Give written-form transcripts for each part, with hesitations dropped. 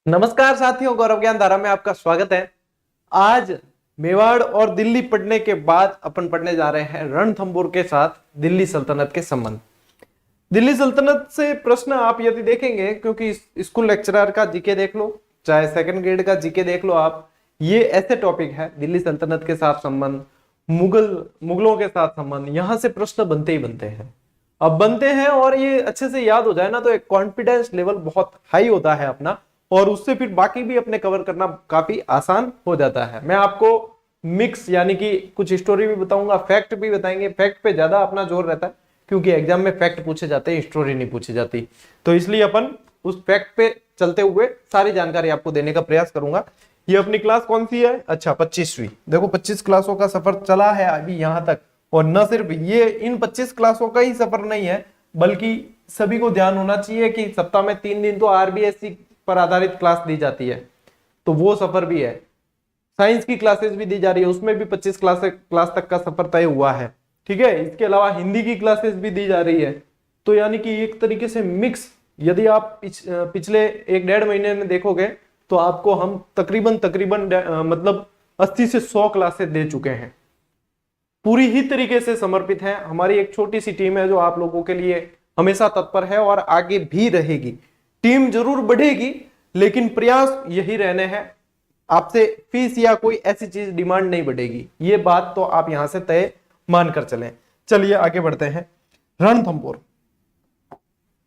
नमस्कार साथियों, गौरव ज्ञान धारा में आपका स्वागत है। आज मेवाड़ और दिल्ली पढ़ने के बाद अपन पढ़ने जा रहे हैं रणथंभौर के साथ दिल्ली सल्तनत के संबंध। दिल्ली सल्तनत से प्रश्न आप यदि देखेंगे, क्योंकि स्कूल लेक्चरर का जीके देख लो, चाहे सेकंड ग्रेड का जीके देख लो आप, ये ऐसे टॉपिक है दिल्ली सल्तनत के साथ संबंध, मुगलों के साथ संबंध, यहां से प्रश्न बनते ही बनते हैं। अब बनते हैं और ये अच्छे से याद हो जाए ना तो एक कॉन्फिडेंस लेवल बहुत हाई होता है अपना, और उससे फिर बाकी भी अपने कवर करना काफी आसान हो जाता है। मैं आपको मिक्स यानी कि कुछ स्टोरी भी बताऊंगा, फैक्ट भी बताएंगे। फैक्ट पे ज्यादा अपना जोर रहता है क्योंकि एग्जाम में फैक्ट पूछे जाते हैं, स्टोरी नहीं पूछी जाती, तो इसलिए अपन उस फैक्ट पे चलते हुए सारी जानकारी आपको देने का प्रयास करूंगा। ये अपनी क्लास कौन सी है? अच्छा, 25वीं। देखो 25 क्लासों का सफर चला है अभी यहां तक, और न सिर्फ ये इन 25 क्लासों का ही सफर नहीं है, बल्कि सभी को ध्यान होना चाहिए कि सप्ताह में 3 दिन तो आरबीएससी पर आधारित क्लास दी जाती है, तो वो सफर भी है। साइंस की क्लासेस भी दी जा रही है, उसमें भी 25 क्लास तक का सफर तय हुआ है। ठीक है, इसके अलावा हिंदी की क्लासेस भी दी जा रही है। तो यानी कि एक तरीके से मिक्स, यदि आप पिछले 1-1.5 महीने में देखोगे तो आपको हम तकरीबन मतलब 80 से 100 क्लासेस दे चुके हैं। पूरी ही तरीके से समर्पित है। हमारी एक छोटी सी टीम है जो आप लोगों के लिए हमेशा तत्पर है और आगे भी रहेगी। टीम जरूर बढ़ेगी, लेकिन प्रयास यही रहने हैं। आपसे फीस या कोई ऐसी चीज डिमांड नहीं बढ़ेगी, ये बात तो आप यहां से तय मानकर चलें। चलिए आगे बढ़ते हैं। रणथंभौर।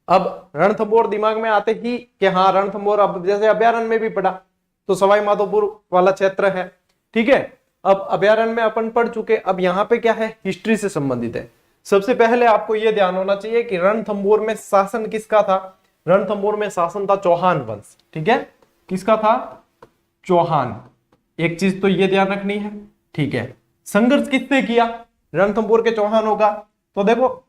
अब रणथंभौर दिमाग में आते ही कि हाँ रणथंभौर, अब जैसे अभ्यारण्य में भी पढ़ा तो सवाई माधोपुर वाला क्षेत्र है। ठीक है, अब अभ्यारण्य में अपन पढ़ चुके, अब यहाँ पे क्या है, हिस्ट्री से संबंधित है। सबसे पहले आपको यह ध्यान होना चाहिए कि रणथंभौर में शासन किसका था? रणथंभौर में शासन था चौहान वंश। ठीक है, किसका था? चौहान। एक चीज तो ये ध्यान रखनी है। ठीक है, संघर्ष किसने किया? रणथंभौर के चौहानों का। तो देखो,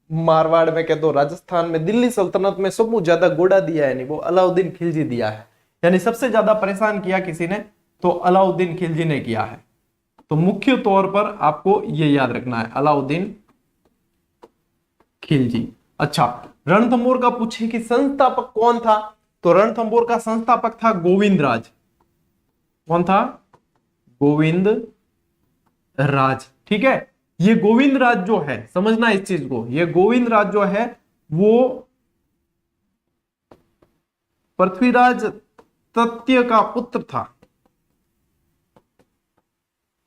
मारवाड़ में कह दो, राजस्थान में, दिल्ली सल्तनत में सबसे ज्यादा गोड़ा दिया है नहीं, वो अलाउद्दीन खिलजी दिया है। यानी सबसे ज्यादा परेशान किया किसी ने तो अलाउद्दीन खिलजी ने किया है। तो मुख्य तौर पर आपको ये याद रखना है, अलाउद्दीन खिलजी। अच्छा, रणथंभौर का पूछे कि संस्थापक कौन था, तो रणथंभौर का संस्थापक था गोविंदराज। कौन था? गोविंद राज। ठीक है, ये गोविंदराज जो है, समझना इस चीज को, ये गोविंदराज जो है वो पृथ्वीराज तृतीय का पुत्र था।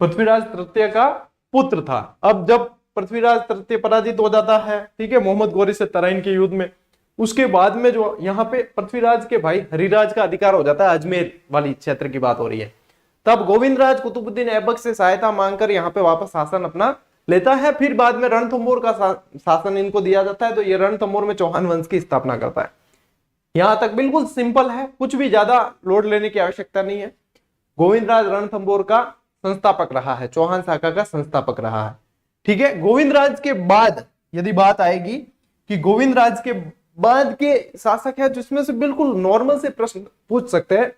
पृथ्वीराज तृतीय का पुत्र था। अब जब पृथ्वीराज तृतीय पराजित हो जाता है, ठीक है, मोहम्मद गौरी से तराइन के युद्ध में, उसके बाद में जो यहाँ पे पृथ्वीराज के भाई हरिराज का अधिकार हो जाता है, अजमेर वाली क्षेत्र की बात हो रही है। तब गोविंदराज कुतुबुद्दीन ऐबक से सहायता मांगकर यहाँ पे वापस शासन अपना लेता है। फिर बाद में रणथंभौर का शासन इनको दिया जाता है, तो ये रणथंभौर में चौहान वंश की स्थापना करता है। यहां तक बिल्कुल सिंपल है, कुछ भी ज्यादा लोड लेने की आवश्यकता नहीं है। गोविंदराज रणथंभौर का संस्थापक रहा है, चौहान शाखा का संस्थापक रहा है। ठीक है, गोविंदराज के बाद यदि बात आएगी कि गोविंदराज के बाद के शासक है, जिसमें से बिल्कुल नॉर्मल से प्रश्न पूछ सकते हैं,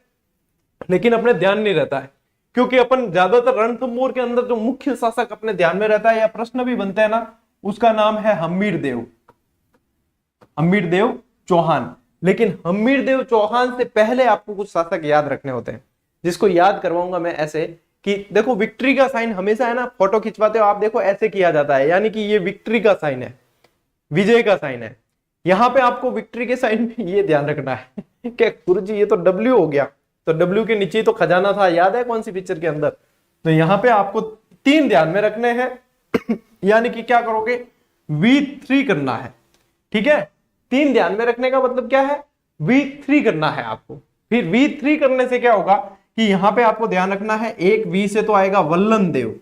लेकिन अपने ध्यान नहीं रहता है, क्योंकि अपन ज्यादातर रणथंभौर के अंदर जो मुख्य शासक अपने ध्यान में रहता है या प्रश्न भी बनते हैं ना, उसका नाम है हम्मीरदेव। हम्मीरदेव चौहान। लेकिन हम्मीरदेव चौहान से पहले आपको कुछ शासक याद रखने होते हैं, जिसको याद करवाऊंगा मैं ऐसे कि देखो, विक्ट्री का साइन हमेशा है ना, फोटो खिंचवाते हो आप, देखो ऐसे किया जाता है, यानी कि ये विक्ट्री का साइन है, विजय का साइन है। यहां पे आपको विक्ट्री के साइन में ये ध्यान रखना है कि गुरुजी ये तो डब्ल्यू हो गया, तो डब्ल्यू के नीचे तो खजाना था, याद है कौन सी पिक्चर के अंदर? तो यहां पे आपको 3 ध्यान में रखने हैं यानी कि क्या करोगे, V3 करना है। ठीक है, 3 ध्यान में रखने का मतलब क्या है, V3 करना है आपको। फिर V3 करने से क्या होगा कि यहां पे आपको ध्यान रखना है, एक V से तो आएगा वल्लन देव,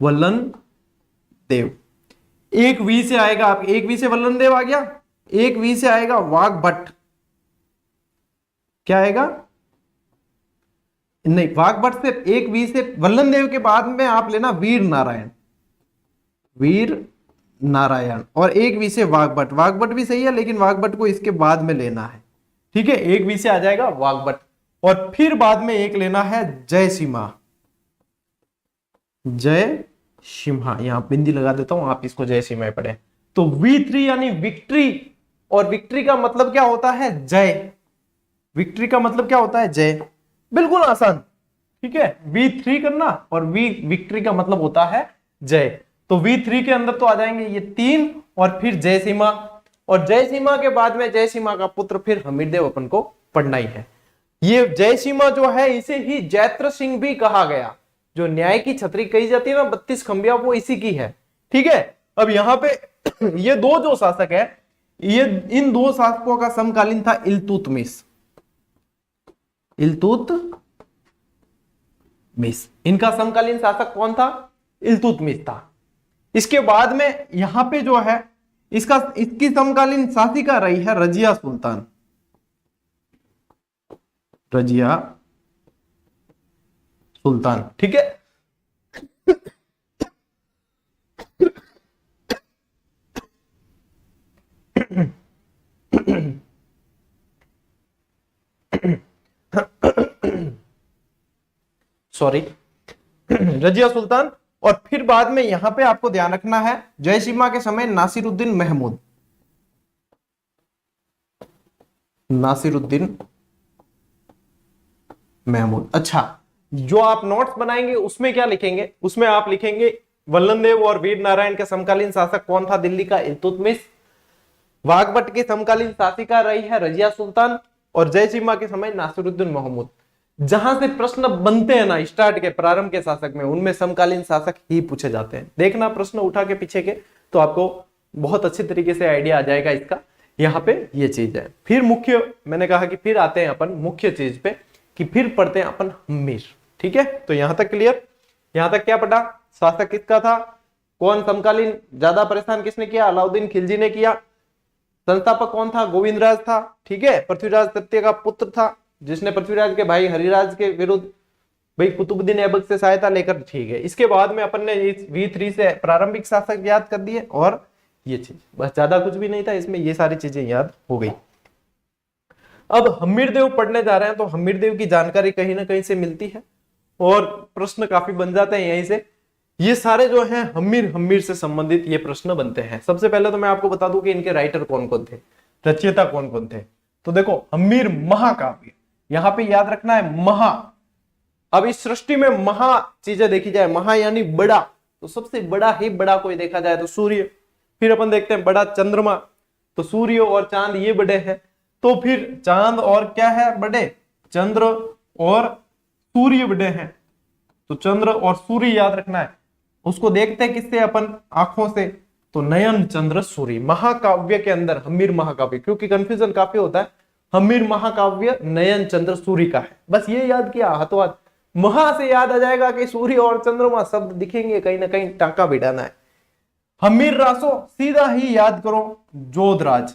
वल्लन देव। एक V से आएगा, आप एक V से वल्लन देव आ गया, एक V से आएगा वाघ भट्ट। क्या आएगा? नहीं, वाघ भट्ट से एक V से वल्लन देव के बाद में आप लेना वीर नारायण, वीर नारायण, और एक V से वाघ भट्ट। वाघ भट्ट भी सही है, लेकिन वाघ भट्ट को इसके बाद में लेना है। ठीक है, एक V से आ जाएगा वाघ भट्ट, और फिर बाद में एक लेना है जय सिम्हा, जय सिम्हा। यहां बिंदी लगा देता हूं, आप इसको जय सिम्हा पढ़े। तो V3 यानी विक्ट्री, और विक्ट्री का मतलब क्या होता है? जय। विक्ट्री का मतलब क्या होता है? जय। बिल्कुल आसान, ठीक है। V3 करना और विक्ट्री का मतलब होता है जय। तो V3 के अंदर तो आ जाएंगे ये 3 और फिर जय सीमा, और जय सीमा के बाद में जय सीमा का पुत्र फिर हमीरदेव अपन को पढ़ना ही है। ये जय सीमा जो है इसे ही जैत्र सिंह भी कहा गया। जो न्याय की छतरी कही जाती है ना 32 खंबिया, वो इसी की है, ठीक है। अब यहाँ पे ये दो जो शासक है, ये इन दो शासकों का समकालीन था इल्तुतमिश। इल्तुतमिश इनका समकालीन शासक कौन था? इल्तुतमिश था। इसके बाद में यहां पे जो है इसकी समकालीन शासिका रही है रजिया सुल्तान। रजिया सुल्तान, ठीक है। सॉरी, रजिया सुल्तान। और फिर बाद में यहां पे आपको ध्यान रखना है जय सीमा के समय नासिरुद्दीन महमूद। नासिरुद्दीन महमूद। अच्छा, जो आप नोट्स बनाएंगे उसमें क्या लिखेंगे? उसमें आप लिखेंगे वल्लन देव और वीर नारायण के समकालीन शासक कौन था दिल्ली का? इल्तुतमिश। वाघभट्ट की समकालीन शासिका रही है रजिया सुल्तान, और जय सीमा के समय नासिरुद्दीन महमूद। जहां से प्रश्न बनते हैं ना स्टार्ट के प्रारंभ के शासक में, उनमें समकालीन शासक ही पूछे जाते हैं। देखना प्रश्न उठा के पीछे के, तो आपको बहुत अच्छी तरीके से आइडिया आ जाएगा इसका। यहाँ पे ये चीज है। फिर मुख्य, मैंने कहा कि फिर आते हैं अपन मुख्य चीज पे, कि फिर पढ़ते हैं अपन हम्मीर, ठीक है। तो यहां तक क्लियर? यहां तक क्या पढ़ा? शासक किसका था, कौन समकालीन, ज्यादा परेशान किसने किया? अलाउद्दीन खिलजी ने किया। संस्थापक कौन था? गोविंदराज था, ठीक है। पृथ्वीराज तृतीय का पुत्र था, जिसने पृथ्वीराज के भाई हरिराज के विरुद्ध भाई कुतुबुद्दीन ऐबक से सहायता लेकर, ठीक है। इसके बाद में अपन ने इस V3 से प्रारंभिक शासक याद कर दिए, और ये चीज बस, ज्यादा कुछ भी नहीं था इसमें, ये सारी चीजें याद हो गई। अब हम्मीरदेव पढ़ने जा रहे हैं, तो हम्मीरदेव की जानकारी कहीं ना कहीं से मिलती है, और प्रश्न काफी बन जाते हैं यहीं से। ये सारे जो हैं हम्मीर से संबंधित ये प्रश्न बनते हैं। सबसे पहले तो मैं आपको बता दूं कि इनके राइटर कौन कौन थे, रचयिता कौन कौन थे। तो देखो, हम्मीर महाकाव्य, यहां पे याद रखना है महा। अब इस सृष्टि में महा चीजें देखी जाए, महा यानी बड़ा, तो सबसे बड़ा ही बड़ा कोई देखा जाए तो सूर्य। फिर अपन देखते हैं बड़ा चंद्रमा, तो सूर्य और चांद ये बड़े हैं। तो फिर चांद और क्या है बड़े? चंद्र और सूर्य बड़े हैं। तो चंद्र और सूर्य याद रखना है। उसको देखते हैं किससे? अपन आंखों से। तो नयन चंद्र सूर्य। महाकाव्य के अंदर हम्मीर महाकाव्य, क्योंकि कंफ्यूजन काफी होता है, हम्मीर महाकाव्य नयन चंद्र सूर्य का है। बस ये याद किया हाथों हाथ, महा से याद आ जाएगा कि सूर्य और चंद्रमा शब्द दिखेंगे, कहीं ना कहीं टांका भिड़ाना है। हम्मीर रासो सीधा ही याद करो, जोधराज।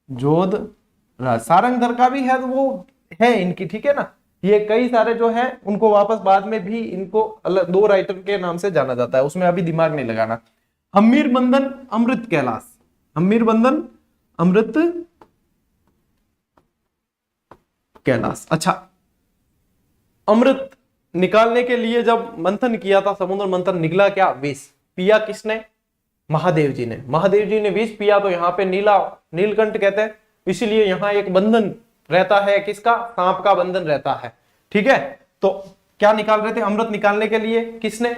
जोधराज सारंगधर का भी है, तो वो है इनकी, ठीक है ना। ये कई सारे जो है उनको वापस बाद में भी इनको अलग दो राइटर के नाम से जाना जाता है, उसमें अभी दिमाग नहीं लगाना। हम्मीर बंधन अमृत कैलाश। हम्मीर बंधन अमृत कैलाश। अच्छा, अमृत निकालने के लिए जब मंथन किया था, समुद्र मंथन, निकला क्या? विष। पिया किसने? महादेव जी ने। महादेव जी ने विष पिया, तो यहाँ पे नीलकंठ कहते हैं, इसीलिए यहाँ एक बंधन रहता है, किसका? सांप का बंधन रहता है, ठीक है। तो क्या निकाल रहे थे? अमृत निकालने के लिए किसने?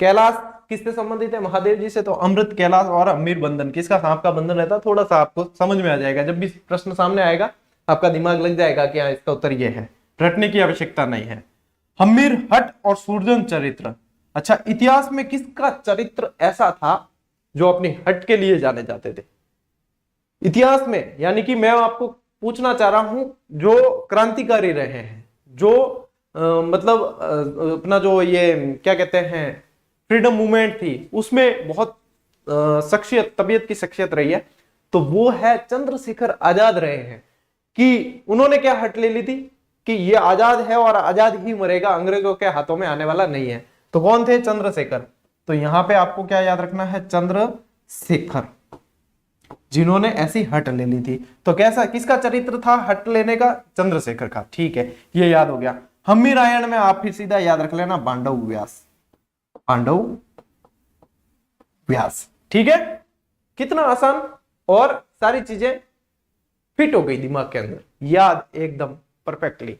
कैलाश किससे संबंधित है? महादेव जी से। तो अमृत, कैलाश और हम्मीर बंधन किसका? सांप का बंधन रहता है। थोड़ा सा आपको समझ में आ जाएगा, जब भी प्रश्न सामने आएगा आपका दिमाग लग जाएगा कि हाँ, इसका उत्तर ये है, रटने की आवश्यकता नहीं है। हम्मीर हट और सूर्जन चरित्र। अच्छा, इतिहास में किसका चरित्र ऐसा था जो अपनी हट के लिए जाने जाते थे इतिहास में? यानी कि मैं आपको पूछना चाह रहा हूं, जो क्रांतिकारी रहे हैं, जो मतलब अपना जो ये क्या कहते हैं फ्रीडम मूवमेंट थी, उसमें बहुत शख्सियत, तबीयत की शख्सियत रही है, तो वो है चंद्रशेखर आजाद रहे हैं। कि उन्होंने क्या हट ले ली थी कि ये आजाद है और आजाद ही मरेगा, अंग्रेजों के हाथों में आने वाला नहीं है। तो कौन थे? चंद्रशेखर। तो यहां पे आपको क्या याद रखना है? चंद्रशेखर, जिन्होंने ऐसी हट ले ली थी। तो कैसा, किसका चरित्र था हट लेने का? चंद्रशेखर का, ठीक है, ये याद हो गया। हम्मी रायण में आप फिर सीधा याद रख लेना पांडव व्यास। पांडव व्यास, ठीक है। कितना आसान, और सारी चीजें फिट हो गई दिमाग के अंदर, याद एकदम परफेक्टली।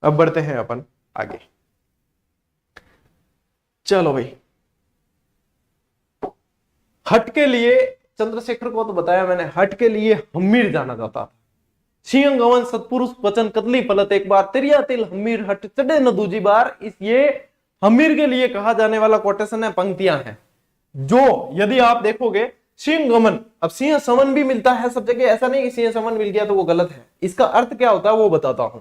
अब बढ़ते हैं अपन आगे। चलो भाई, हट के लिए चंद्रशेखर को तो बताया मैंने, हट के लिए हम्मीर जाना जाता था। सिंह गवन सतपुरुष वचन कदली फलत एक बार, तिरिया तिल हम्मीर हट चढ़े न दूजी बार। इस ये हम्मीर के लिए कहा जाने वाला कोटेशन है, पंक्तियां हैं, जो यदि आप देखोगे सिंह गमन, अब सिंह समन भी मिलता है सब जगह, ऐसा नहीं कि सिंह समन मिल गया तो वो गलत है। इसका अर्थ क्या होता है वो बताता हूं।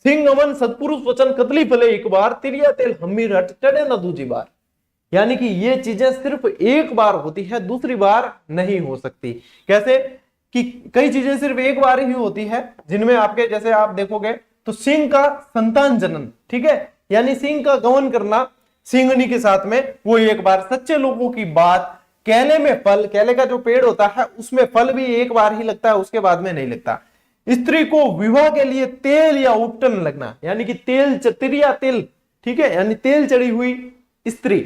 सिंह गमन सतपुरुष वचन कतली फले एक बार, तिरिया तेल हम्मीर हट चढ़े न दूजी बार। यानी कि ये चीजें सिर्फ एक बार होती है, दूसरी बार नहीं हो सकती। कैसे कि कई चीजें सिर्फ एक बार ही होती है, जिनमें आपके जैसे आप देखोगे तो सिंह का संतान जनन, ठीक है, यानी सिंह का गमन करना सिंहनी के साथ में, वो एक बार। सच्चे लोगों की बात, केले में फल, केले का जो पेड़ होता है उसमें फल भी एक बार ही लगता है, उसके बाद में नहीं लगता। स्त्री को विवाह के लिए तेल या उपटन लगना, यानी कि तेल तिरिया तेल, ठीक है, यानी तेल चढ़ी हुई स्त्री,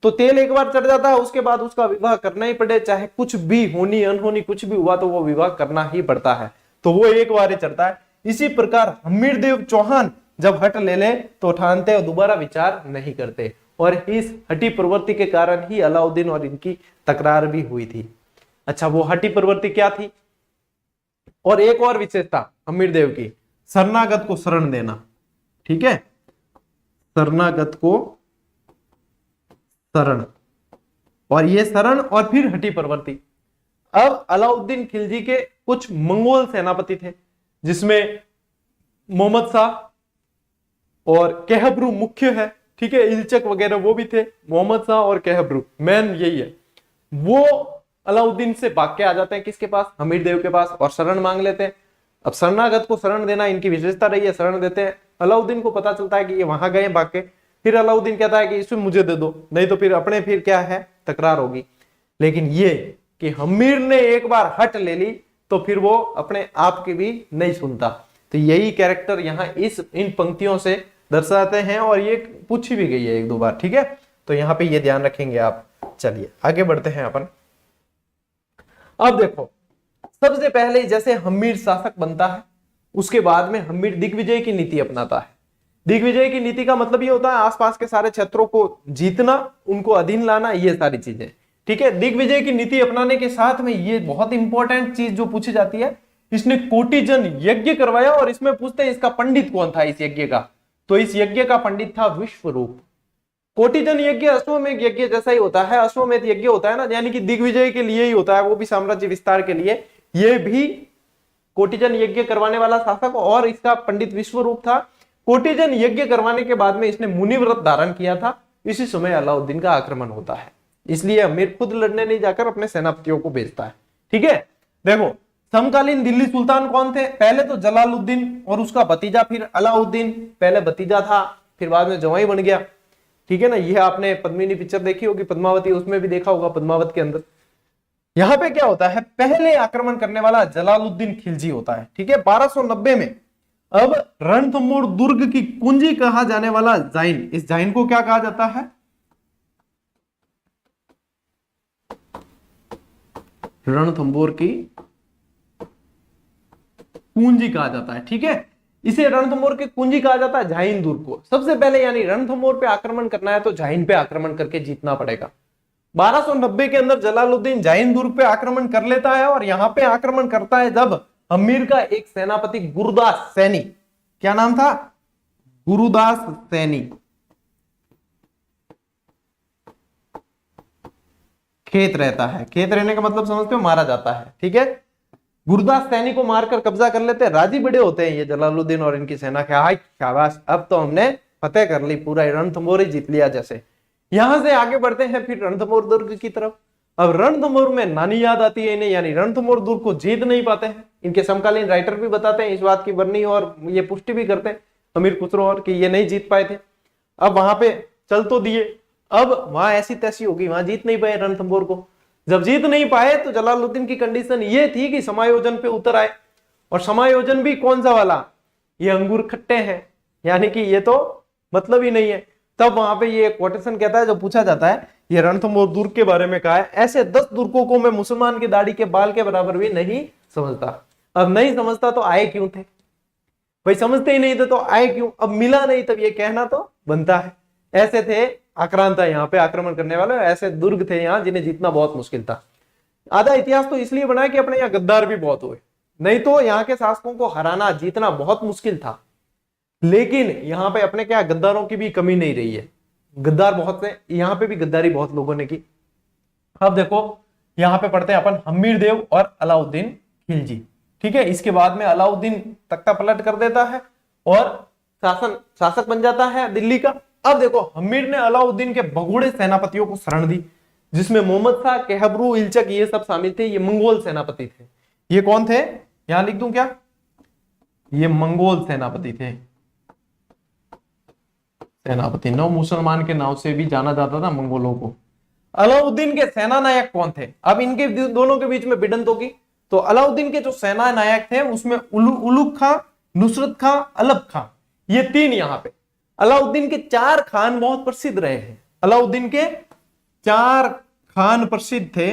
तो तेल एक बार चढ़ जाता है, उसके बाद उसका विवाह करना ही पड़े, चाहे कुछ भी होनी अनहोनी कुछ भी हुआ तो वो विवाह करना ही पड़ता है, तो वो एक बार ही चढ़ता है। इसी प्रकार हम्मीर देव चौहान जब हट ले ले तो ठानते और दोबारा विचार नहीं करते, और इस हटी प्रवृत्ति के कारण ही अलाउद्दीन और इनकी तकरार भी हुई थी। अच्छा, वो हटी प्रवृत्ति क्या थी? और एक और विशेषता हम्मीर देव की, शरणागत को शरण देना, ठीक है, शरणागत को शरण, और ये शरण और फिर हटी प्रवृत्ति। अब अलाउद्दीन खिलजी के कुछ मंगोल सेनापति थे, जिसमें मोहम्मद शाह और कहबरू मुख्य है, ठीक है, इल्चक वगैरह वो भी थे, मोहम्मद शाह और कहबरू मैन यही है। वो अलाउद्दीन से भाग के आ जाते हैं किसके पास? हमीर देव के पास, और शरण मांग लेते हैं। अब शरणागत को शरण देना इनकी विशेषता रही है, शरण देते हैं। अलाउद्दीन को पता चलता है कि ये वहां गए भाग के, फिर अलाउद्दीन कहता है कि इसमें मुझे दे दो, नहीं तो फिर अपने फिर क्या है तकरार होगी। लेकिन ये कि हमीर ने एक बार हट ले ली तो फिर वो अपने आप की भी नहीं सुनता। तो यही कैरेक्टर यहाँ इन पंक्तियों से दर्शाते हैं, और ये पूछी भी गई है एक दो बार, ठीक है, तो यहाँ पे ये ध्यान रखेंगे आप। चलिए आगे बढ़ते हैं अपन। अब देखो, सबसे पहले जैसे हम्मीर शासक बनता है, उसके बाद में हम्मीर दिग्विजय की नीति अपनाता है। दिग्विजय की नीति का मतलब ये होता है आसपास के सारे क्षेत्रों को जीतना, उनको अधीन लाना, ये सारी चीजें, ठीक है। दिग्विजय की नीति अपनाने के साथ में ये बहुत इंपॉर्टेंट चीज जो पूछी जाती है, इसने कोटिजन यज्ञ करवाया, और इसमें पूछते हैं इसका पंडित कौन था इस यज्ञ का, तो इस यज्ञ का पंडित था विश्वरूप। कोटिजन यज्ञ अश्वमेध यज्ञ जैसा ही होता है, अश्वमेध यज्ञ होता है ना, यानी कि दिग्विजय के लिए ही होता है, वो भी साम्राज्य विस्तार के लिए। ये भी कोटिजन यज्ञ करवाने वाला शासक, और इसका पंडित विश्वरूप था। कोटिजन यज्ञ करवाने के बाद में इसने मुनिव्रत धारण किया था। इसी समय अलाउद्दीन का आक्रमण होता है, इसलिए अमीर खुद लड़ने नहीं जाकर अपने सेनापतियों को भेजता है, ठीक है। देखो, समकालीन दिल्ली सुल्तान कौन थे? पहले तो जलालुद्दीन और उसका भतीजा, फिर अलाउद्दीन। पहले भतीजा था, फिर बाद में जवाई बन गया, ठीक है ना। यह आपने पद्मिनी पिक्चर देखी होगी, पद्मावती, उसमें भी देखा होगा, पद्मावत के अंदर। यहां पे क्या होता है, पहले आक्रमण करने वाला जलालुद्दीन खिलजी होता है, ठीक है, 1290 में। अब रणथंभौर दुर्ग की कुंजी कहा जाने वाला जाइन, इस जाइन को क्या कहा जाता है? रणथंभौर की कुंजी कहा जाता है, ठीक है। इसे रणथंभौर की कुंजी कहा जाता है, जाइन दुर्ग को। सबसे पहले यानी रणथंभौर पे आक्रमण करना है तो जाइन पे आक्रमण करके जीतना पड़ेगा। 1290 के अंदर जलालुद्दीन जाइन दुर्ग पे आक्रमण कर लेता है, और यहां पे आक्रमण करता है जब अमीर का एक सेनापति गुरुदास सैनी, क्या नाम था? गुरुदास सैनी, खेत रहता है। खेत रहने का मतलब समझते हो, मारा जाता है, ठीक है। गुरुदास सैनी को मारकर कब्जा कर लेते हैं। राजी बड़े होते हैं ये जलालुद्दीन और इनकी सेना के, हाय शाबाश, अब तो हमने फतेह कर ली, पूरा रणथंभौर ही जीत लिया जैसे। यहां से आगे बढ़ते हैं फिर रणथंभौर दुर्ग की तरफ। अब रणथंभौर में नानी याद आती है इन्हें, यानी रणथंभौर दुर्ग को जीत नहीं पाते हैं। इनके समकालीन राइटर भी बताते हैं इस बात की वर्णनी, और ये पुष्टि भी करते हैं अमीर खुसरो और कि ये नहीं जीत पाए थे। अब वहां पे चल तो दिए, अब वहां ऐसी तैसी होगी, वहां जीत नहीं पाए रणथंभौर को। जब जीत नहीं पाए तो जलालुद्दीन की कंडीशन ये थी कि समायोजन पे उतर आए, और समायोजन भी कौन सा वाला? ये अंगूर खट्टे हैं, यानी कि ये तो मतलब ही नहीं है। तब वहां पे ये कोटेशन कहता है, जब पूछा जाता है ये रणथंभौर दुर्ग के बारे में कहा है, ऐसे 10 दुर्गों को मैं मुसलमान की दाढ़ी के बाल के बराबर भी नहीं समझता। अब नहीं समझता तो आए क्यों थे भाई, समझते ही नहीं थे तो आए क्यों, अब मिला नहीं तब ये कहना तो बनता है। ऐसे थे आक्रांता, यहाँ पे आक्रमण करने वाले ऐसे दुर्ग थे यहाँ जिन्हें जीतना बहुत मुश्किल था। आधा इतिहास तो इसलिए बना कि अपने यहाँ गद्दार भी बहुत हुए, नहीं तो यहाँ के शासकों को हराना जीतना बहुत मुश्किल था। लेकिन यहाँ पे अपने क्या गद्दारों की भी कमी नहीं रही है, गद्दार बहुत थे, यहाँ पे भी गद्दारी बहुत लोगों ने की। अब देखो यहाँ पे पढ़ते हैं अपन हम्मीर देव और अलाउद्दीन खिलजी, ठीक है। इसके बाद में अलाउद्दीन तख्ता पलट कर देता है और शासक बन जाता है दिल्ली का। अब देखो हम्मीर ने अलाउद्दीन के भगोड़े सेनापतियों को शरण दी, जिसमें मोहम्मद शाह, केहबरू, इल्चक ये सब शामिल थे। ये मंगोल सेनापति थे। ये कौन थे, यहां लिख दूं क्या, ये मंगोल सेनापति थे। सेनापति नव मुसलमान के नाम से भी जाना जाता था मंगोलों को। अलाउद्दीन के सेना नायक कौन थे, अब इनके दोनों के बीच में भिड़ंत होगी। तो अलाउद्दीन के जो सेना नायक थे उसमें उलुग खां, नुसरत खां, अलब खां, ये तीन। यहाँ पे अलाउद्दीन के 4 खान बहुत प्रसिद्ध रहे हैं। अलाउद्दीन के 4 खान प्रसिद्ध थे,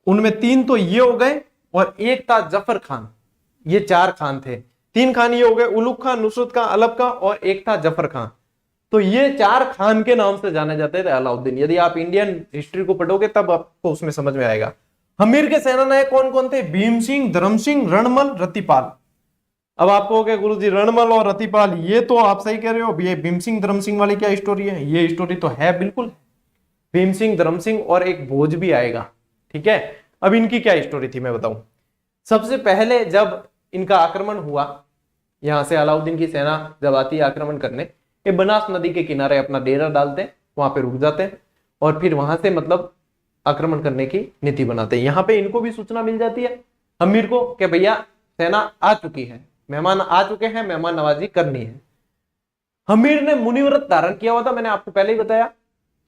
उनमें 3 तो ये हो गए और एक था जफर खान। ये 4 खान थे, 3 खान ये हो गए, उलुग खां, नुसरत खां, अलब खां और एक था जफर खां। तो ये 4 खान के नाम से जाने जाते थे अलाउद्दीन। यदि आप इंडियन हिस्ट्री को पढ़ोगे तब आपको उसमें समझ में आएगा। हमीर के सेना नायक कौन कौन थे, भीम सिंह, धर्म सिंह, रणमल, रतिपाल। अब आप कहोगे गुरुजी रणमल और रतिपाल, ये तो आप सही कह रहे हो, ये भीम सिंह धर्म सिंह वाली क्या स्टोरी है, ये स्टोरी तो है बिल्कुल, भीम सिंह, धर्म सिंह और एक भोज भी आएगा, ठीक है। अब इनकी क्या स्टोरी थी मैं बताऊं। सबसे पहले जब इनका आक्रमण हुआ, यहां से अलाउद्दीन की सेना जब आती है आक्रमण करने, ये बनास नदी के किनारे अपना डेरा डालते हैं, वहां पे रुक जाते हैं और फिर वहां से मतलब आक्रमण करने की नीति बनाते हैं। यहाँ पे इनको भी सूचना मिल जाती है हमीर को कि भैया सेना आ चुकी है, मेहमान आ चुके हैं, मेहमान नवाजी करनी है। हमीर ने मुनिव्रत धारण किया हुआ था, मैंने आपको पहले ही बताया।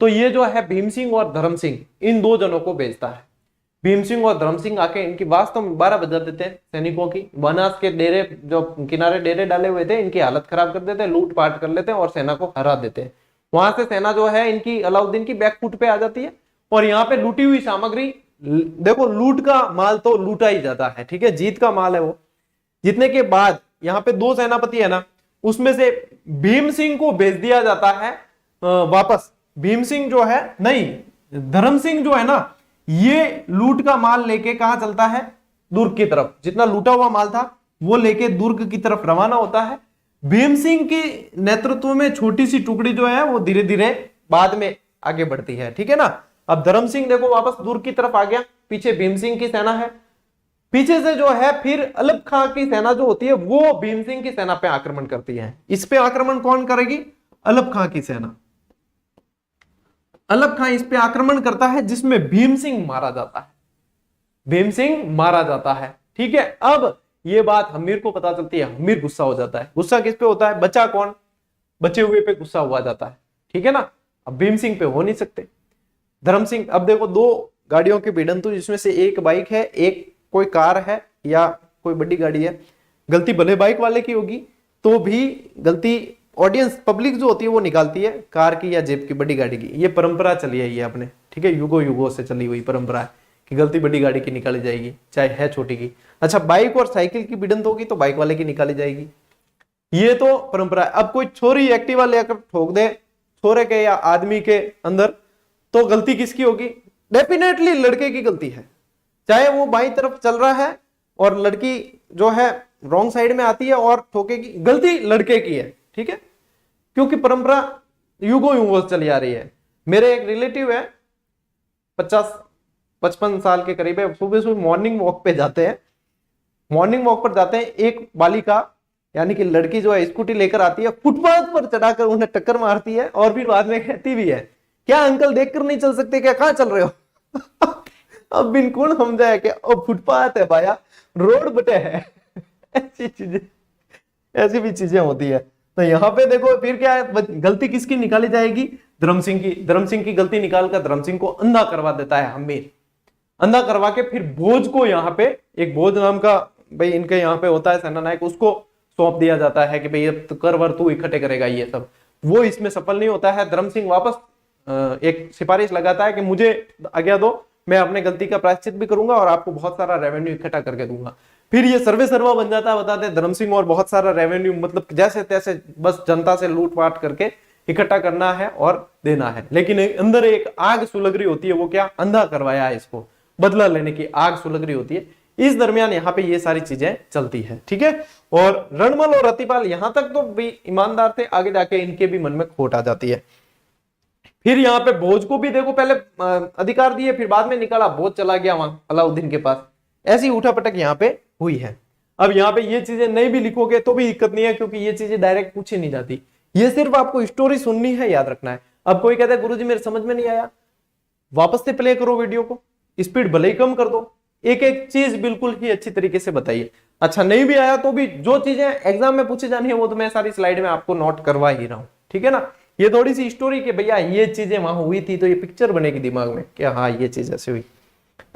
तो ये जो है भीम सिंह और धर्म सिंह, इन 2 जनों को भेजता है। भीम सिंह और धर्म सिंह आके इनकी वास्तव में 12 बजा देते हैं सैनिकों की। बनास के डेरे जो किनारे डेरे डाले हुए थे, इनकी हालत खराब कर देते हैं, लूट पाट कर लेते हैं और सेना को हरा देते हैं। वहां से सेना जो है इनकी अलाउद्दीन की बैकफुट पे आ जाती है और यहाँ पे लूटी हुई सामग्री, देखो लूट का माल तो लूटा ही जाता है, ठीक है, जीत का माल है वो। जीतने के बाद यहाँ पे 2 सेनापति है ना, उसमें से भीम सिंह को भेज दिया जाता है वापस। भीम सिंह जो है, नहीं धर्म सिंह जो है ना, ये लूट का माल लेके कहां चलता है, दुर्ग की तरफ। जितना लूटा हुआ माल था वो लेके दुर्ग की तरफ रवाना होता है। भीम सिंह के नेतृत्व में छोटी सी टुकड़ी जो है वो धीरे धीरे बाद में आगे बढ़ती है, ठीक है ना। अब धर्म सिंह देखो वापस दुर्ग की तरफ आ गया, पीछे भीम सिंह की सेना है। पीछे से जो है फिर अलब खां की सेना जो होती है वो भीम सिंह की सेना पे आक्रमण करती है। इस पे आक्रमण कौन करेगी, अलब खां की सेना। अलब खां इस पे आक्रमण करता है, जिसमें भीम सिंह मारा जाता है। भीम सिंह मारा जाता है, ठीक है। अब ये बात हमीर को पता चलती है, हमीर गुस्सा हो जाता है। गुस्सा किस पे होता है, बचा कौन, बचे हुए पे गुस्सा हुआ जाता है, ठीक है ना। अब भीम सिंह पे हो नहीं सकते। धर्म सिंह, अब देखो 2 गाड़ियों की भिड़ंत हुई, जिसमें से एक बाइक है, एक कोई कार है या कोई बड़ी गाड़ी है। गलती भले बाइक वाले की होगी तो भी गलती ऑडियंस पब्लिक जो होती है वो निकालती है, कार की या जेब की, बड़ी गाड़ी की। ये परंपरा चली आई है अपने, ठीक है, युगों युगों से चली हुई परंपरा है कि गलती बड़ी गाड़ी की निकाली जाएगी, चाहे है छोटी की। अच्छा, बाइक और साइकिल की भिड़ंत होगी तो बाइक वाले की निकाली जाएगी, ये तो परंपरा है। अब कोई छोरी एक्टिवा लेकर ठोक दे छोरे के या आदमी के अंदर, तो गलती किसकी होगी, डेफिनेटली लड़के की गलती है। चाहे वो बाईं तरफ चल रहा है और लड़की जो है रॉन्ग साइड में आती है और ठोकेगी, गलती लड़के की है, ठीक है, क्योंकि परंपरा युगों युगों से चली आ रही है। मेरे एक रिलेटिव है, 50-55 साल के करीब है, सुबह सुबह मॉर्निंग वॉक पे जाते हैं। मॉर्निंग वॉक पर जाते हैं, एक बालिका यानी कि लड़की जो है स्कूटी लेकर आती है, फुटपाथ पर चढ़ाकर उन्हें टक्कर मारती है और फिर बाद में कहती भी है, क्या अंकल देखकर नहीं चल सकते क्या, कहां चल रहे हो। अब बिल्कुल समझाया कि अब फुटपाथ है भाया, रोड बटे है। ऐसी भी चीजें होती है। तो यहाँ पे देखो फिर क्या है, गलती किसकी निकाली जाएगी, धर्म सिंह की। धर्म सिंह की गलती निकालकर धर्म सिंह को अंधा करवा देता है हमीर। अंधा करवा के फिर भोज को, यहाँ पे एक भोज नाम का भाई इनके यहाँ पे होता है सेना नायक, उसको सौंप दिया जाता है कि भाई ये कर वर तू इकट्ठे करेगा ये सब। वो इसमें सफल नहीं होता है। धर्म सिंह वापस एक सिफारिश लगाता है कि मुझे आज्ञा दो, मैं अपने गलती का प्रायश्चित भी करूंगा और आपको बहुत सारा रेवेन्यू इकट्ठा करके दूंगा। फिर ये सर्वे सर्वा बन जाता है, बताते धर्म सिंह, और बहुत सारा रेवेन्यू, मतलब जैसे तैसे बस जनता से लूटपाट करके इकट्ठा करना है और देना है। लेकिन अंदर एक आग सुलग रही होती है, वो क्या, अंधा करवाया है इसको, बदला लेने की आग सुलग रही होती है। इस दरमियान यहाँ पे ये सारी चीजें चलती है, ठीक है। और रणमल और रतिपाल यहां तक तो भी ईमानदार थे, आगे जाके इनके भी मन में खोट आ जाती है। फिर यहाँ पे भोज को भी देखो पहले अधिकार दिए, फिर बाद में निकाला, भोज चला गया वहां अलाउद्दीन के पास। ऐसी उठापटक यहाँ पे हुई है। अब यहाँ पे ये चीजें नहीं भी लिखोगे तो भी दिक्कत नहीं है, क्योंकि ये चीजें डायरेक्ट पूछी नहीं जाती, ये सिर्फ आपको स्टोरी सुननी है, याद रखना है। अब कोई कहता है गुरुजी मेरे समझ में नहीं आया, वापस से प्ले करो वीडियो को, स्पीड भले ही कम कर दो, एक एक चीज बिल्कुल ही अच्छी तरीके से बताइए। अच्छा नहीं भी आया तो भी जो चीजें एग्जाम में पूछी जानी है वो तो मैं सारी स्लाइड में आपको नोट करवा ही रहा हूं, ठीक है ना। ये थोड़ी सी स्टोरी के भैया ये चीजें वहां हुई थी तो ये पिक्चर बनेगी दिमाग में क्या, हाँ ये चीज ऐसे हुई।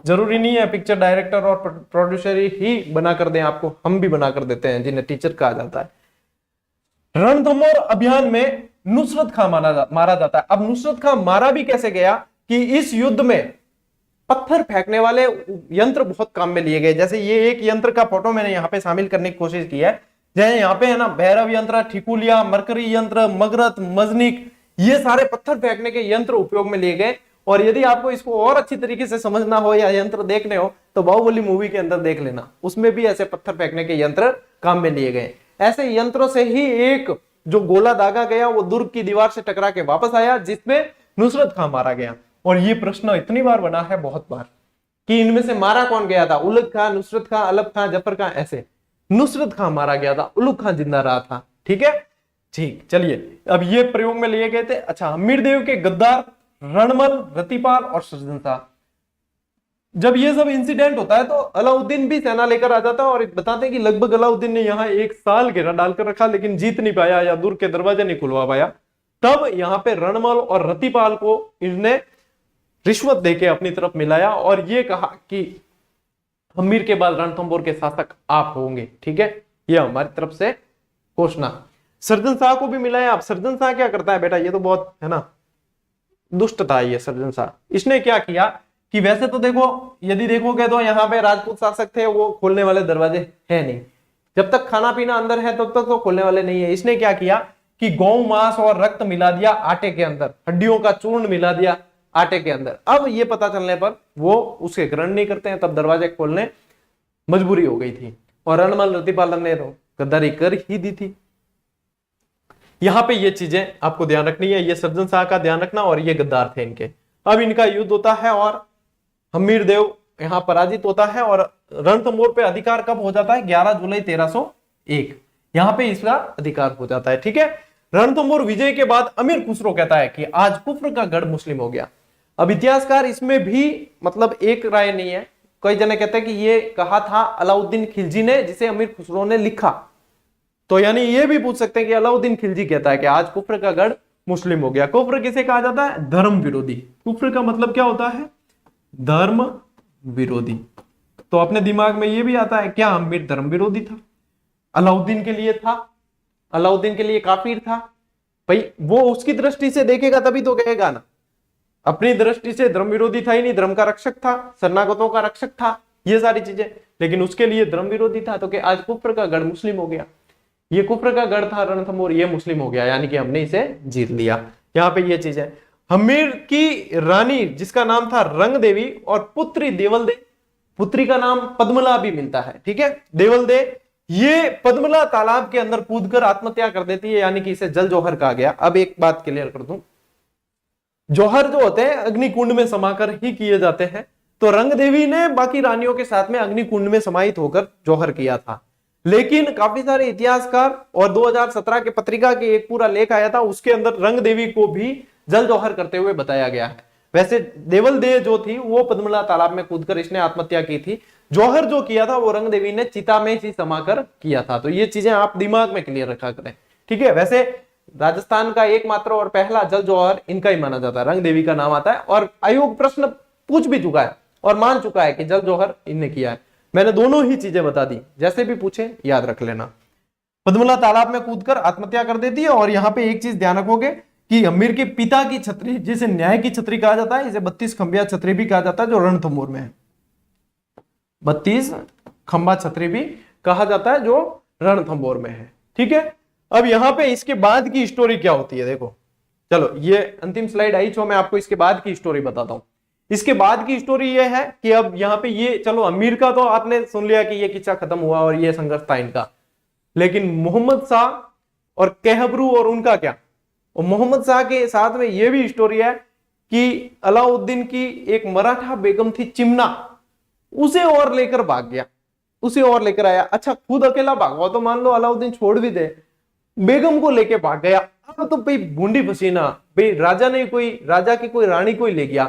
जरूरी नहीं है पिक्चर डायरेक्टर और प्रोड्यूसर ही बना कर दें आपको, हम भी बना कर देते हैं जिन्हें टीचर कहा जाता है। रणथंभौर अभियान में नुसरत खां मारा जाता है। अब नुसरत खां मारा भी कैसे गया कि इस युद्ध में पत्थर फेंकने वाले यंत्र बहुत काम में लिए गए। जैसे ये एक यंत्र का फोटो मैंने यहाँ पे शामिल करने की कोशिश की है, जैसे यहाँ पे है ना भैरव यंत्र, ठिकुलिया, मरकरी यंत्र, मगरत, मजनिक, ये सारे पत्थर फेंकने के यंत्र उपयोग में लिए गए। और यदि आपको इसको और अच्छी तरीके से समझना हो या यंत्र देखने हो तो बाहुबली मूवी के अंदर देख लेना, उसमें भी ऐसे पत्थर फेंकने के यंत्र काम में लिए गए। ऐसे यंत्रों से ही एक जो गोला दागा गया वो दुर्ग की दीवार से टकरा के वापस आया, जिसमें नुसरत खां मारा गया। और ये प्रश्न इतनी बार बना है, बहुत बार, कि इनमें से मारा कौन गया था, उलग खां, नुसरत खां, अलग खां, जफर खां, ऐसे। नुसरत खां मारा गया था, उलग खां जिंदा रहा था, ठीक है। ठीक, चलिए अब ये प्रयोग में लिए गए थे। अच्छा, हमीरदेव के गद्दार रणमल, रतिपाल और सर्जनशाह, जब ये सब इंसिडेंट होता है तो अलाउद्दीन भी सेना लेकर आ जाता है और बताते हैं कि लगभग अलाउद्दीन ने यहाँ 1 साल घेरा डालकर रखा लेकिन जीत नहीं पाया या दुर्ग के दरवाजे नहीं खुलवा पाया। तब यहाँ पे रणमल और रतिपाल को इसने रिश्वत देके अपनी तरफ मिलाया और ये कहा कि हमीर के बाद रणथंभौर के शासक आप होंगे, ठीक है, ये हमारी तरफ से घोषणा। सर्जनशाह को भी मिलाया। अब सर्जनशाह क्या करता है बेटा, ये तो बहुत है ना दुष्ट था ये सर्जनशाह। इसने क्या किया कि वैसे तो देखो, यदि देखोगे तो यहाँ पे राजपूत शासक थे, वो खोलने वाले दरवाजे है नहीं, जब तक खाना पीना अंदर है तब तक तो खोलने वाले नहीं है। इसने क्या किया कि गौ मांस और रक्त मिला दिया आटे के अंदर, हड्डियों का चूर्ण मिला दिया आटे के अंदर। अब ये पता चलने पर वो उसके ग्रहण नहीं करते हैं, तब दरवाजे खोलने मजबूरी हो गई थी और रणमल रतिपाल ने तो गद्दारी कर ही दी थी। यहां पे ये चीजें आपको ध्यान रखनी है, ये सर्जनशाह का ध्यान रखना, और ये गद्दार थे इनके। अब इनका युद्ध होता है और हमीरदेव यहां पराजित होता है और रणथंभौर पे अधिकार कब हो जाता है, 11 जुलाई 1301, यहां पे इसका अधिकार हो जाता है, ठीक है। रणथंभौर विजय के बाद अमीर खुसरो कहता है कि आज कुफ्र का गढ़ मुस्लिम हो गया। अब इतिहासकार इसमें भी मतलब एक राय नहीं है, कई जने कहते हैं कि ये कहा था अलाउद्दीन खिलजी ने, जिसे अमीर खुसरो ने लिखा। तो यानी ये भी पूछ सकते हैं कि अलाउद्दीन खिलजी कहता है कि आज कुफ्र का गढ़ मुस्लिम हो गया। कुफ्र किसे कहा जाता है, धर्म विरोधी। कुफ्र का मतलब क्या होता है, धर्म विरोधी। तो अपने दिमाग में ये भी आता है, क्या अमीर धर्म विरोधी था, अलाउद्दीन के लिए था, अलाउद्दीन के लिए काफिर था भाई, वो उसकी दृष्टि से देखेगा तभी तो कहेगा ना। अपनी दृष्टि से धर्म विरोधी था ही नहीं, धर्म का रक्षक था, शरणागतों का रक्षक था, ये सारी चीजें, लेकिन उसके लिए धर्म विरोधी था। तो कि आज कुफ्र का गढ़ मुस्लिम हो गया, ये कुफ्र का गढ़ था रणथंभौर, ये मुस्लिम हो गया, यानी कि हमने इसे जीत लिया। यहाँ पे ये चीज है। हमीर की रानी जिसका नाम था रंग देवी और पुत्री देवल दे, पुत्री का नाम पद्मला भी मिलता है, ठीक है, देवल दे, ये पद्मला तालाब के अंदर कूदकर आत्महत्या कर देती है, यानी कि इसे जल जौहर कहा गया। अब एक बात क्लियर कर दूं, जौहर जो होते हैं अग्निकुंड में समाकर ही किए जाते हैं, तो रंग देवी ने बाकी रानियों के साथ में अग्निकुंड में समाहित होकर जौहर किया था। लेकिन काफी सारे इतिहासकार और 2017 के पत्रिका के एक पूरा लेख आया था, उसके अंदर रंग देवी को भी जल जौहर करते हुए बताया गया है। वैसे देवल दे जो थी वो पद्मला तालाब में कूदकर इसने आत्महत्या की थी, जौहर जो किया था वो रंग देवी ने चिता में ही समाकर किया था। तो ये चीजें आप दिमाग में क्लियर रखा करें, ठीक है। वैसे राजस्थान का एकमात्र और पहला जल जौहर इनका ही माना जाता है, रंग देवी का नाम आता है, और आयोग प्रश्न पूछ भी चुका है और मान चुका है कि जल जौहर इनने किया है। मैंने दोनों ही चीजें बता दी, जैसे भी पूछे याद रख लेना। पद्मला तालाब में कूदकर आत्महत्या कर देती है। और यहाँ पे एक चीज ध्यान रखोगे कि अमीर के पिता की छतरी, जिसे न्याय की छतरी कहा जाता है, इसे 32 खंबिया छतरी भी कहा जाता है, जो रणथंभौर में है। 32 खंबा छतरी भी कहा जाता है, जो रणथंभौर में है। ठीक है, अब यहां पे इसके बाद की स्टोरी क्या होती है देखो। चलो ये अंतिम स्लाइड आई, तो मैं आपको इसके बाद की स्टोरी बताता हूं। इसके बाद की स्टोरी ये है कि अब यहाँ पे ये, चलो अमीर का तो आपने सुन लिया कि ये किस्सा खत्म हुआ और ये संघर्ष था इनका, लेकिन मोहम्मद शाह और कहबरू और उनका क्या। और मोहम्मद शाह के साथ में ये भी स्टोरी है कि अलाउद्दीन की एक मराठा बेगम थी चिमना, उसे और लेकर भाग गया, उसे और लेकर आया। अच्छा खुद अकेला भागा तो मान लो अलाउद्दीन छोड़ भी दे, बेगम को लेके भाग गया। अब तो भाई बूंदी पसीना, भाई राजा ने कोई, राजा की कोई रानी को ही ले गया,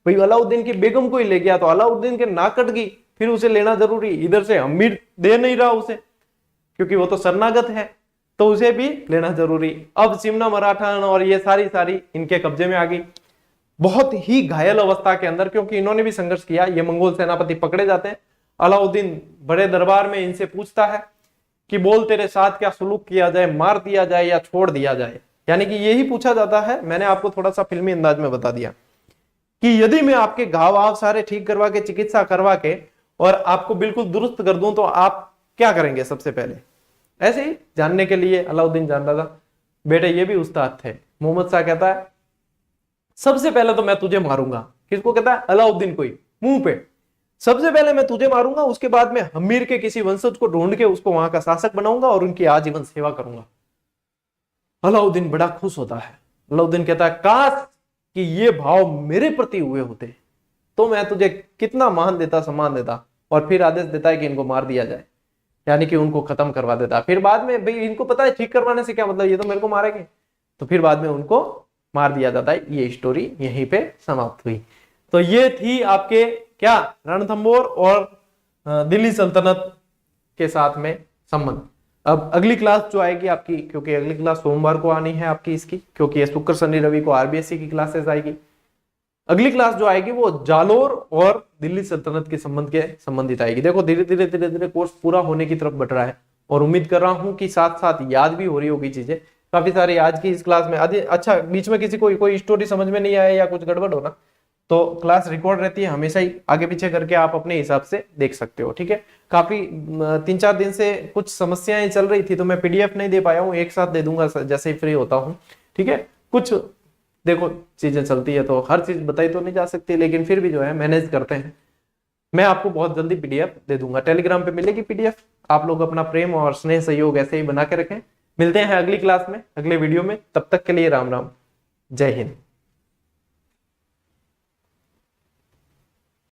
भाई अलाउद्दीन की बेगम को ही ले गया, तो अलाउद्दीन के नाक कट गई, फिर उसे लेना जरूरी। इधर से अमीर दे नहीं रहा उसे, क्योंकि वो तो शरणागत है, तो उसे भी लेना जरूरी। अब चिमना मराठा और ये सारी इनके कब्जे में आ गई, बहुत ही घायल अवस्था के अंदर, क्योंकि इन्होंने भी संघर्ष किया। ये मंगोल सेनापति पकड़े जाते हैं। अलाउद्दीन बड़े दरबार में इनसे पूछता है कि बोल तेरे साथ क्या सुलूक किया जाए, मार दिया जाए या छोड़ दिया जाए। यानी कि यही पूछा जाता है। मैंने आपको थोड़ा सा फिल्मी अंदाज में बता दिया कि यदि मैं आपके घाव आव सारे ठीक करवा के, चिकित्सा करवा के और आपको बिल्कुल दुरुस्त कर दूं, तो आप क्या करेंगे सबसे पहले। ऐसे ही जानने के लिए अलाउद्दीन जान रहा था। बेटे ये भी उस्ताद थे। मोहम्मद शाह कहता है सबसे पहले तो मैं तुझे मारूंगा। किसको कहता है? अलाउद्दीन को ही, मुंह पे। सबसे पहले मैं तुझे मारूंगा, उसके बाद में हमीर के किसी वंशज को ढूंढ के उसको वहां का शासक बनाऊंगा और उनकी आजीवन सेवा करूंगा। अलाउद्दीन बड़ा खुश होता है। अलाउद्दीन कहता है काश कि ये भाव मेरे प्रति हुए होते तो मैं तुझे कितना मान देता, सम्मान देता। और फिर आदेश देता है कि इनको मार दिया जाए, यानी कि उनको खत्म करवा देता। फिर बाद में भाई इनको पता है ठीक करवाने से क्या मतलब, ये तो मेरे को मारेंगे, तो फिर बाद में उनको मार दिया जाता है। ये स्टोरी यहीं पे समाप्त हुई। तो ये थी आपके क्या, रणथंभौर और दिल्ली सल्तनत के साथ में संबंध। अब अगली क्लास जो आएगी आपकी, क्योंकि अगली क्लास सोमवार को आनी है आपकी इसकी, क्योंकि ये शुक्र शनि रवि को आरबीएससी की क्लासेस आएगी। अगली क्लास जो आएगी वो जालोर और दिल्ली सल्तनत के संबंध के संबंधित आएगी। देखो धीरे धीरे कोर्स पूरा होने की तरफ बढ़ रहा है और उम्मीद कर रहा हूं कि साथ साथ याद भी हो रही होगी चीजें काफी सारी आज की इस क्लास में। अच्छा बीच में किसी को कोई स्टोरी समझ में नहीं आया या कुछ गड़बड़ हो ना, तो क्लास रिकॉर्ड रहती है हमेशा ही, आगे पीछे करके आप अपने हिसाब से देख सकते हो। ठीक है, काफी 3-4 दिन से कुछ समस्याएं चल रही थी, तो मैं पीडीएफ नहीं दे पाया हूँ, एक साथ दे दूंगा जैसे ही फ्री होता हूँ। ठीक है, कुछ देखो चीजें चलती है तो हर चीज बताई तो नहीं जा सकती, लेकिन फिर भी जो है मैनेज करते हैं। मैं आपको बहुत जल्दी पीडीएफ दे दूंगा, टेलीग्राम पे मिलेगी पीडीएफ। आप लोग अपना प्रेम और स्नेह सहयोग ऐसे ही बना के रखें। मिलते हैं अगली क्लास में, अगले वीडियो में। तब तक के लिए राम राम, जय हिंद।